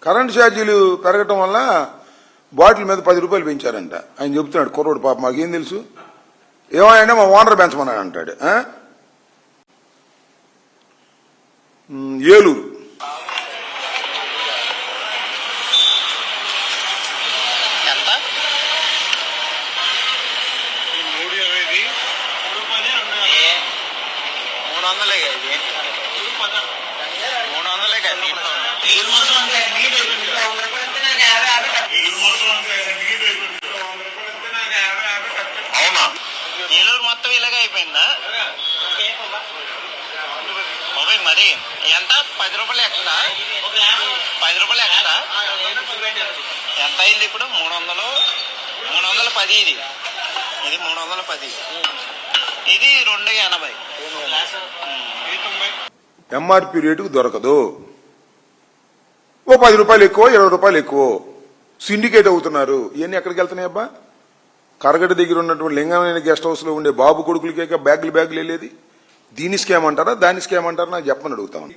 Current ఛార్జీలు పెరగటం వల్ల బాటిల్ మీద 10 రూపాయలు పెంచారంట. ఆయన చెబుతున్నాడు కుర్రోడు పాప మాకేం తెలుసు, ఏమైనా మా ఓనర్ పెంచమన్నాడు అంటాడు. ఏలూరు అవునా? ఏలూరు మొత్తం ఇలాగే అయిపోయిందా? మరి ఎంత? 10 రూపాయలు ఎక్స్ట్రా, 10 రూపాయలు ఎక్స్ట్రా. ఎంత అయింది ఇప్పుడు? 310. ఇది 310, ఇది 280. ఎంఆర్పి రేటుకు దొరకదు. ఓ 10 రూపాయలు ఎక్కువ, 20 రూపాయలు ఎక్కువ సిండికేట్ అవుతున్నారు. ఇవన్నీ ఎక్కడికి వెళ్తున్నాయి అబ్బా? కరగడ దగ్గర ఉన్నటువంటి లింగమైన గెస్ట్ హౌస్ లో ఉండే బాబు కొడుకులకే బ్యాగులు వెళ్ళేది. దీని స్కామ్ అంటారా దాని స్కామ్ అంటారా నాకు చెప్పమని అడుగుతాను.